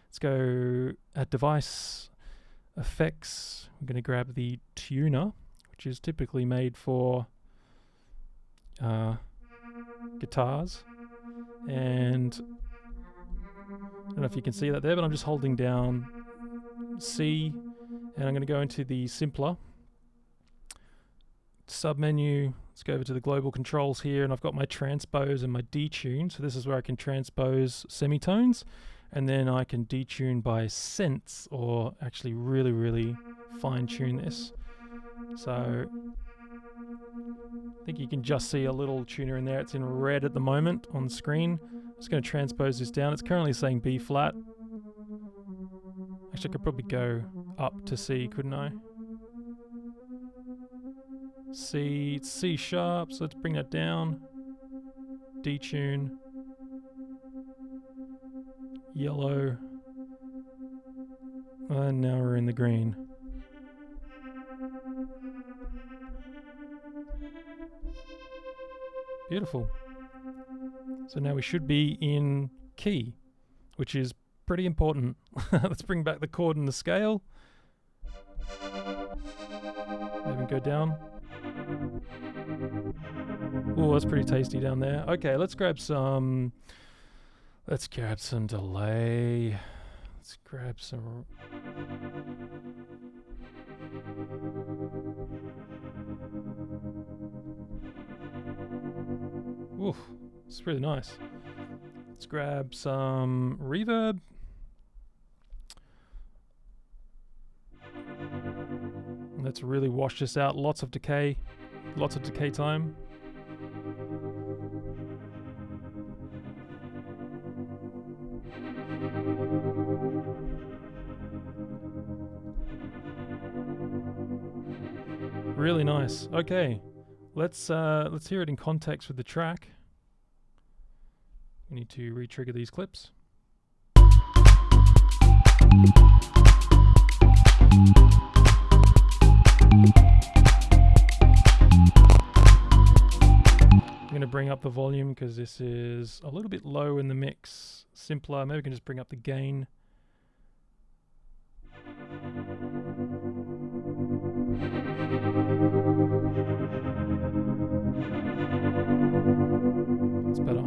Let's go at device effects. We're going to grab the tuner, which is typically made for guitars. And I don't know if you can see that there, but I'm just holding down C, and I'm going to go into the simpler submenu. Let's go over to the global controls here, and I've got my transpose and my detune. So this is where I can transpose semitones, and then I can detune by cents, or actually really fine tune this. So I think you can just see a little tuner in there. It's in red at the moment on the screen. I'm just going to transpose this down. It's currently saying B flat. Actually, I could probably go up to C, couldn't I? C, it's C sharp, so let's bring that down. Detune. Yellow. And now we're in the green. Beautiful. So now we should be in key, which is pretty important. Let's bring back the chord and the scale. Maybe go down. Oh, that's pretty tasty down there. Okay, let's grab some delay. Let's grab some. Oof, it's really nice. Let's grab some reverb. Let's really wash this out. Lots of decay time. Really nice. Okay, let's hear it in context with the track. We need to re-trigger these clips. I'm going to bring up the volume because this is a little bit low in the mix. Simpler. Maybe we can just bring up the gain. It's better.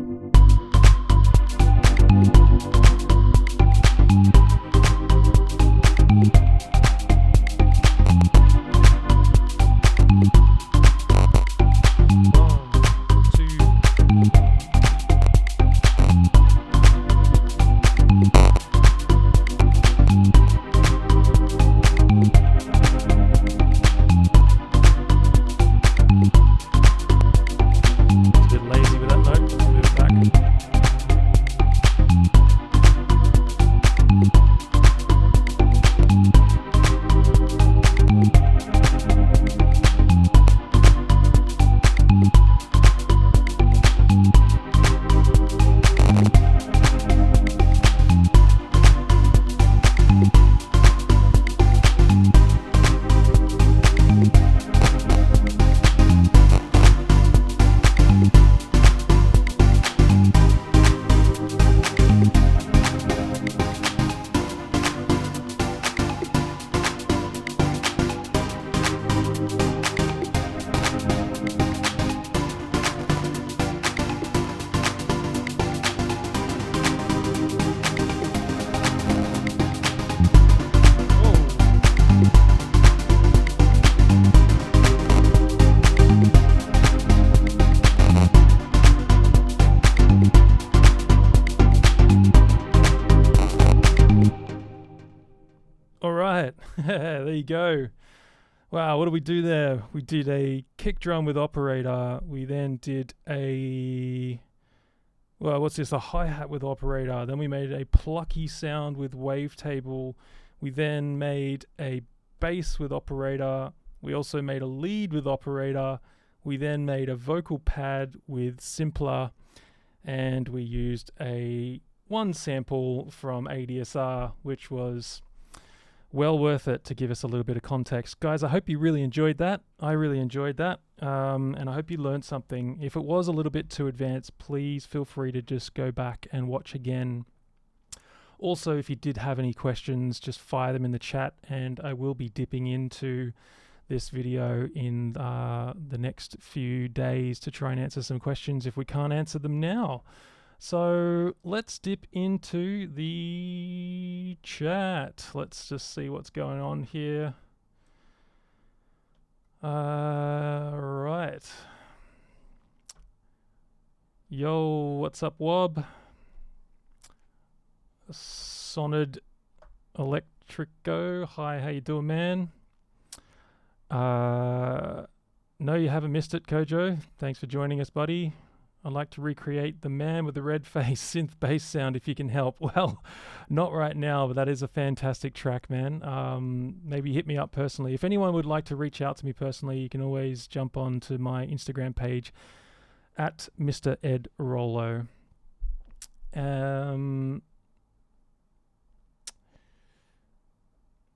There you go. Wow, what did we do there? We did a kick drum with operator. We then did a, well, what's this? A hi-hat with operator. Then we made a plucky sound with wavetable. We then made a bass with operator. We also made a lead with operator. We then made a vocal pad with simpler. and we used one sample from ADSR, which was well worth it to give us a little bit of context. Guys, I hope you really enjoyed that. I really enjoyed that, and I hope you learned something. If it was a little bit too advanced, please feel free to just go back and watch again. Also, if you did have any questions, just fire them in the chat, and I will be dipping into this video in the next few days to try and answer some questions if we can't answer them now. So let's dip into the chat. Let's just see what's going on here. Right. Yo, what's up, Wob? Sonid Electrico. Hi, how you doing, man? No, you haven't missed it, Kojo. Thanks for joining us, buddy. I'd like to recreate the man with the red face synth bass sound if you can help. Well, not right now, but that is a fantastic track, man. Maybe hit me up personally. If anyone would like to reach out to me personally, you can always jump on to my Instagram page at mredrollo.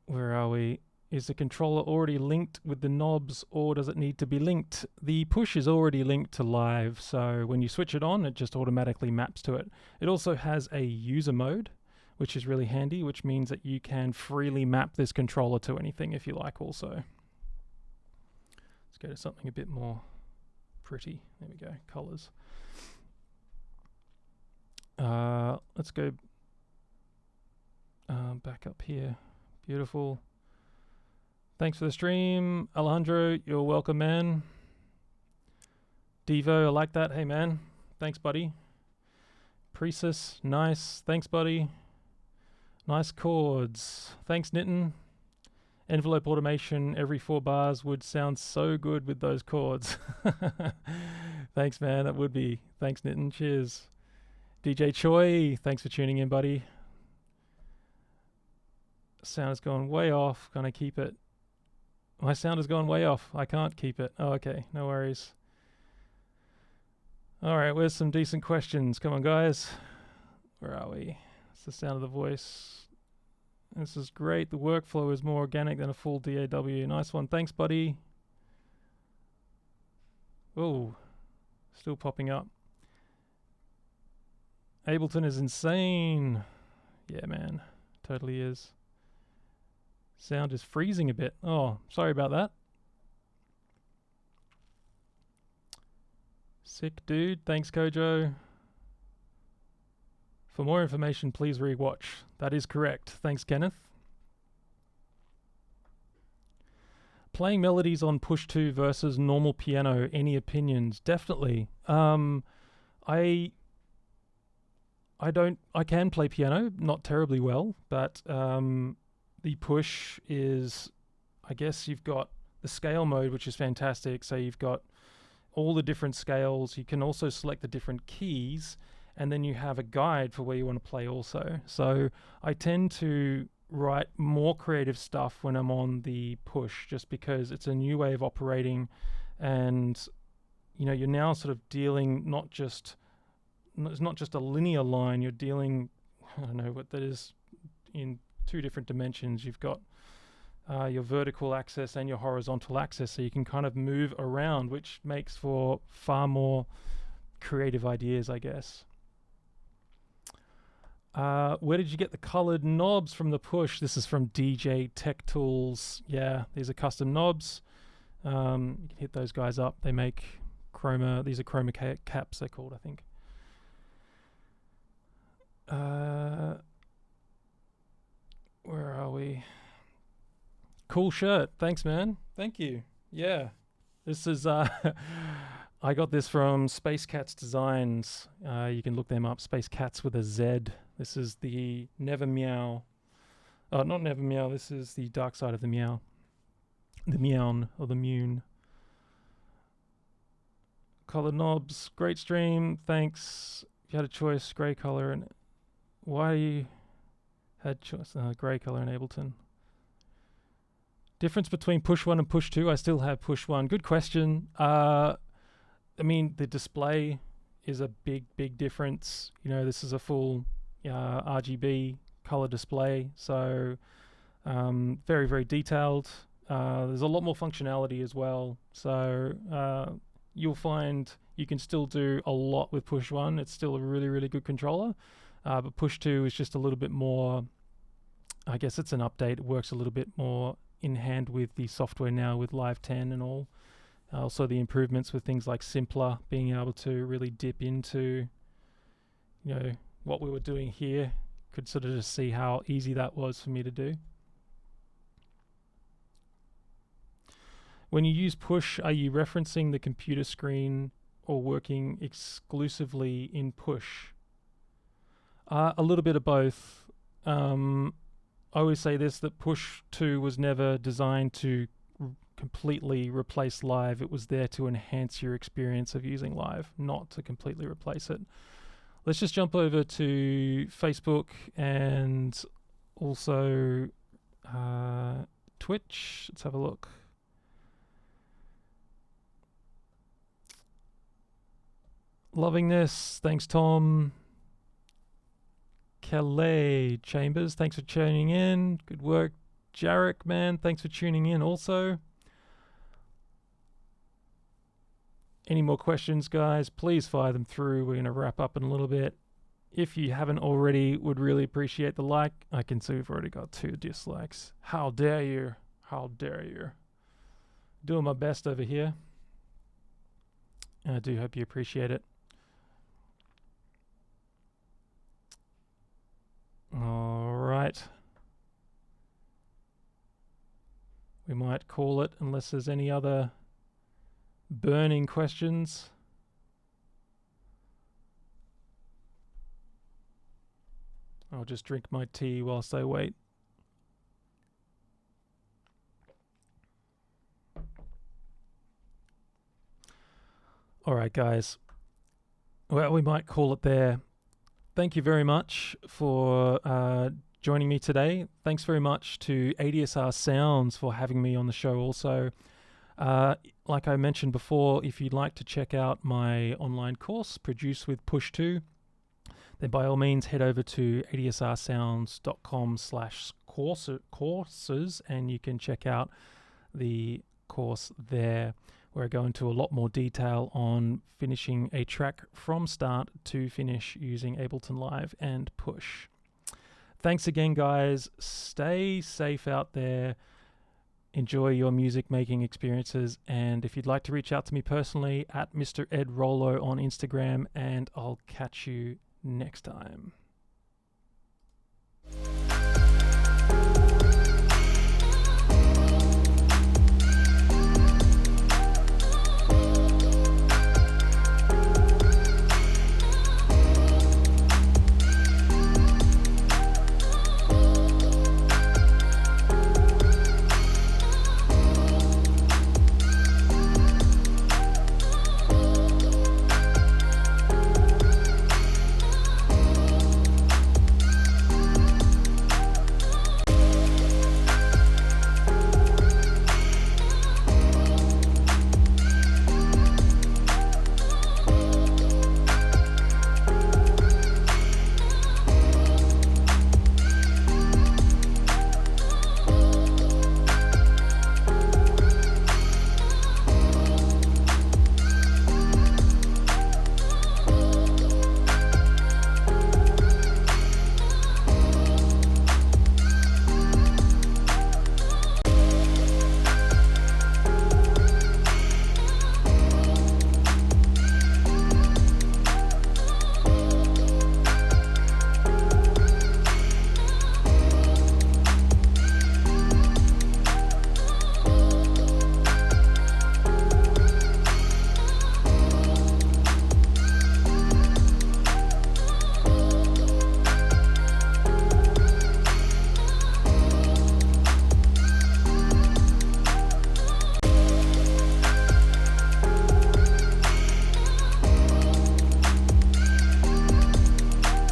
Where are we? Is the controller already linked with the knobs, or does it need to be linked? The push is already linked to live, so when you switch it on, it just automatically maps to it. It also has a user mode, which is really handy, which means that you can freely map this controller to anything if you like also. Let's go to something a bit more pretty. There we go, colors. Let's go back up here. Beautiful. Thanks for the stream, Alejandro. You're welcome, man. Devo, I like that. Hey, man. Thanks, buddy. Precis, nice. Thanks, buddy. Nice chords. Thanks, Nitin. Envelope automation every 4 bars would sound so good with those chords. Thanks, man. That would be. Thanks, Nitin. Cheers. DJ Choi, thanks for tuning in, buddy. Sound has gone way off. Gonna keep it. My sound has gone way off. I can't keep it. Oh, okay. No worries. All right, where's some decent questions? Come on, guys. Where are we? It's the sound of the voice. This is great. The workflow is more organic than a full DAW. Nice one. Thanks, buddy. Oh, still popping up. Ableton is insane. Yeah, man. Totally is. Sound is freezing a bit. Oh, sorry about that. Sick, dude. Thanks, Kojo. For more information, please rewatch. That is correct. Thanks, Kenneth. Playing melodies on PUSH2 versus normal piano. Any opinions? Definitely. I can play piano, not terribly well, but the push is, I guess you've got the scale mode, which is fantastic. So you've got all the different scales. You can also select the different keys, and then you have a guide for where you want to play also. So I tend to write more creative stuff when I'm on the push, just because it's a new way of operating, and you know, you're now sort of dealing it's not just a linear line. You're dealing, I don't know what that is, in 2 different dimensions. You've got your vertical axis and your horizontal axis, so you can kind of move around, which makes for far more creative ideas, I guess. Where did you get the colored knobs from the push? This is from DJ Tech Tools. Yeah, these are custom knobs. You can hit those guys up. They make chroma. These are chroma caps, they're called, I think. Where are we? Cool shirt. Thanks, man. Thank you. Yeah. This is, I got this from Space Cats Designs. You can look them up. Space Cats with a Z. This is the Never Meow. Oh, not Never Meow. This is the Dark Side of the Meow. The Meown, or the Mune. Color knobs. Great stream. Thanks. If you had a choice, gray color and... Why you had choice? Gray color in Ableton. Difference between push 1 and push 2. I still have push 1. Good question. I mean, the display is a big difference. You know, this is a full RGB color display, so very detailed. There's a lot more functionality as well, so you'll find you can still do a lot with Push 1. It's still a really good controller, but Push 2 is just a little bit more, I guess it's an update. It works a little bit more in hand with the software now with Live 10 and all. Also the improvements with things like Simpler, being able to really dip into, you know, what we were doing here. Could sort of just see how easy that was for me to do. When you use Push, are you referencing the computer screen or working exclusively in Push? A little bit of both. I always say this, that Push 2 was never designed to completely replace Live. It was there to enhance your experience of using Live, not to completely replace it. Let's just jump over to Facebook and also Twitch. Let's have a look. Loving this. Thanks, Tom. Calais Chambers, thanks for tuning in. Good work. Jarek, man, thanks for tuning in also. Any more questions, guys? Please fire them through. We're going to wrap up in a little bit. If you haven't already, would really appreciate the like. I can see we've already got 2 dislikes. How dare you? How dare you? Doing my best over here. And I do hope you appreciate it. All right. We might call it unless there's any other burning questions. I'll just drink my tea whilst I wait. All right, guys. Well, we might call it there. Thank you very much for joining me today. Thanks very much to ADSR Sounds for having me on the show also. Like I mentioned before, if you'd like to check out my online course, Produce with Push 2, then by all means head over to adsrsounds.com/courses and you can check out the course there, where I go into a lot more detail on finishing a track from start to finish using Ableton Live and Push. Thanks again, guys. Stay safe out there. Enjoy your music making experiences. And if you'd like to reach out to me personally, at Mr. Ed Rollo on Instagram, and I'll catch you next time.